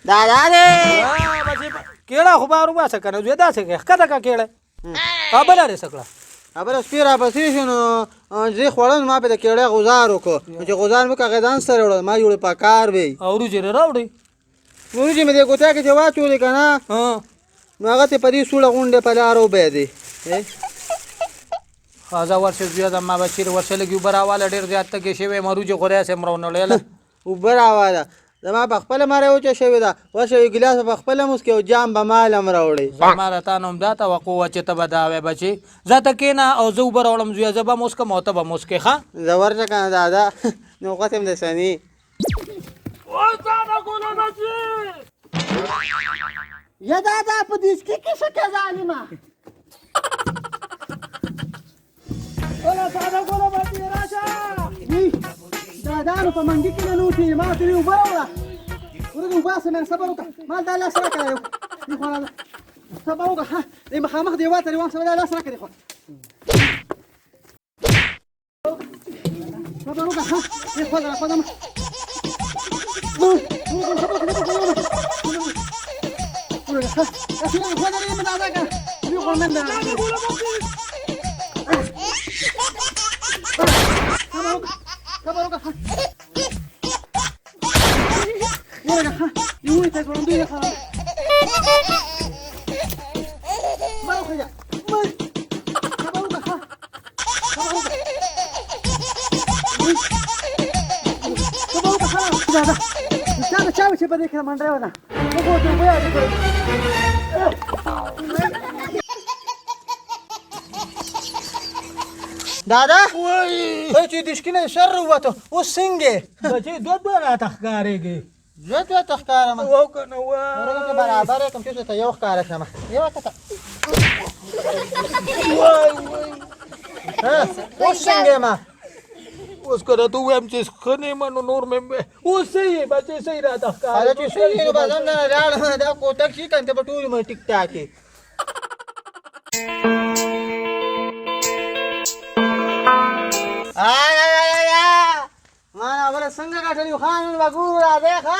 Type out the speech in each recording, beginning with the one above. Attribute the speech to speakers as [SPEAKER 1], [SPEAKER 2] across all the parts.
[SPEAKER 1] દાદા રે
[SPEAKER 2] પછી કેળા ખુબારું બા છે કરે જોદા છે કે કદા કેળે હા બના રે સકળા
[SPEAKER 1] આપણે સ્પીરા પછી શું જે ખોળન માં આપે કેળે ગુજારો કો જે ગુજાર માં કાગે દાન સરે માં યુળે પાકાર બે
[SPEAKER 2] અવરું જે રાવડી
[SPEAKER 1] નું જે મે ગોતા કે જવા ચોરી કના
[SPEAKER 2] હા
[SPEAKER 1] નાગતે પરી સુળા ગુંડે પલારો બે દે
[SPEAKER 2] હજાર વર્ષે જોયા માં બચીર વર્ષે લગી બરાવા લડેર જાત કે શેવે મારું જે ખોર્યા છે મરો નળેલા
[SPEAKER 1] ઉબર આવાલા દમા બખપલે મારે ઓચે શેવેદા વર્ષે ગિલાસ બખપલે મુસ્કે જામ બમાલ અમરાવડે
[SPEAKER 2] મારા તાનમ જાતા વકો વચ્ચે તબદા આવે પછી જાતા કે ના ઓજો ઉપર ઓળમ જોયા જબા મુસ્કે મોતબા મુસ્કે હા
[SPEAKER 1] જબર છે કાના દાદા નો કસમ દેસની
[SPEAKER 2] ઓય દાદા કોના નથી
[SPEAKER 1] या दादा आपण दिसके कसे काय झाली मा
[SPEAKER 2] ઓલા દાદા કોના બાકી રાજા
[SPEAKER 1] दादा नो पमंडी केला नव्हती मा तुम्ही उभा राहा उरे उभा असं ना सबर का माल दाला सरा काय मी कोणाला सबर का हा ते महा देवा तरी वास दाला सरा काय सबर का हा हे खोदा खोदा चावे से बदे के मंडरे वाला वो तो गया दादा ओए ची दिशकिने शर हुआ तो वो सिंगे
[SPEAKER 2] बची दो दो रात खकारेगे
[SPEAKER 1] जो तो तखकार में
[SPEAKER 2] वो कनवा
[SPEAKER 1] और के बराबर है कम से तो यो कार है ये वक्त हां वो सिंगे मा
[SPEAKER 2] उसको तो तू एम चीज खने मनो नूर में वो सही है बच्चे सही रहा था
[SPEAKER 1] अरे तू सही बदन ना यार दा को टैक्सी कंते बटू में टिकटा के माना बरे संग काठली खान बागू राधे खा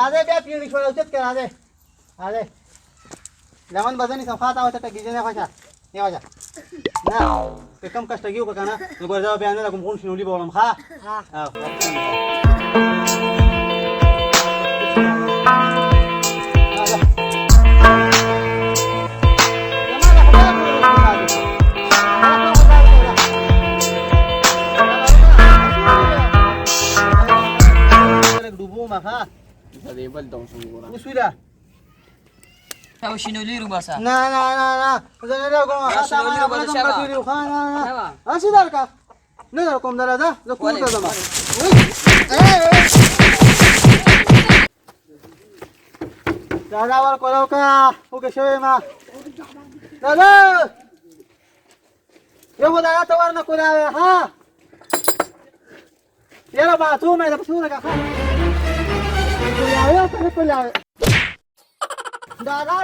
[SPEAKER 1] आधे बे पीणी छोड़ उचत कर आधे आधे लेमन बजनी सफाता होता त गिजने खाचा ये वाजा ना ते कम कष्ट घेऊ का ना गोर जाव बयान ला कोण शिनोली बोलम खा हां Maka,
[SPEAKER 3] Tadi bal sungguh.
[SPEAKER 1] sudah.
[SPEAKER 3] Tahu sinuli rubasa.
[SPEAKER 1] Nah. Jangan ada kau.
[SPEAKER 3] Sinuli rubasa siapa?
[SPEAKER 1] Nah. Asih dah kah? Nah, kom dah dah. Dah kuat dah mah. Dah awal kalau kah, oke siapa mah? Dah. Yo dah tawar nak kuda ha. Ya lah batu mai dah pasur kah? दादा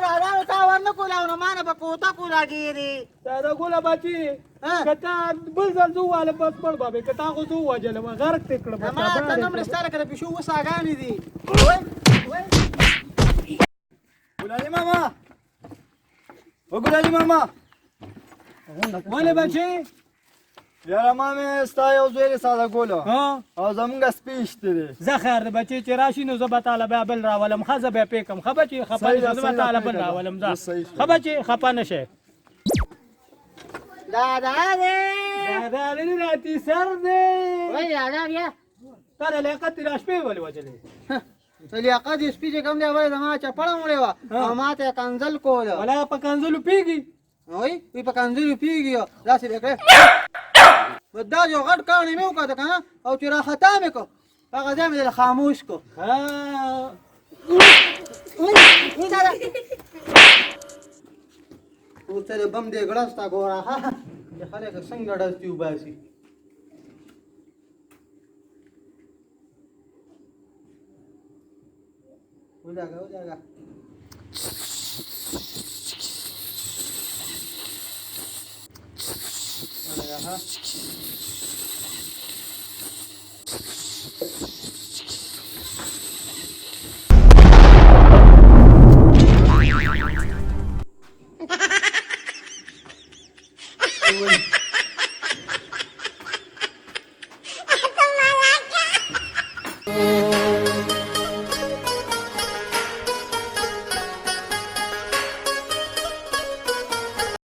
[SPEAKER 1] टावर नको लावणं मान कोता कुला गिरी
[SPEAKER 2] दादा गोला बाची कता बल जू वाले बस पड बाबे कता को जू वाजले मग घर तिकडे
[SPEAKER 1] मला आता नंबर स्टार करे पिशू सागा नी दी
[SPEAKER 2] गुलाली मामा ओ गुलाली मामा माले बाची
[SPEAKER 4] यार मामे स्टायो زویل ساده ګولو
[SPEAKER 2] ها
[SPEAKER 4] او زمونږ سپیش دی
[SPEAKER 2] زخر بچی چې راشي نو زبا تعالی بل راولم خزه به پیکم خبچی خپل زبا تعالی بل راولم ځه خبچی خپه نشه
[SPEAKER 1] दादा रे
[SPEAKER 2] راتی سر دی
[SPEAKER 1] وای दादा بیا
[SPEAKER 2] تر لیاقت راش په ول وجلې
[SPEAKER 1] لیاقت سپی چې کوم دی وای زما چا پړم وړي وا ما ته کنزل کول
[SPEAKER 2] ولا په کنزلو پیږي
[SPEAKER 1] وای وی په کنزل پیږي راسي وکړه ودا جو غټ کانی مې وکړه کنه او چې را ختمه کو هغه ځای مې خاموش کو
[SPEAKER 2] ها
[SPEAKER 1] وای दादा او ته بم دې ګړستا ګورا ها چې خلک څنګه ډستي وباسي ولاګه ها
[SPEAKER 4] Uy.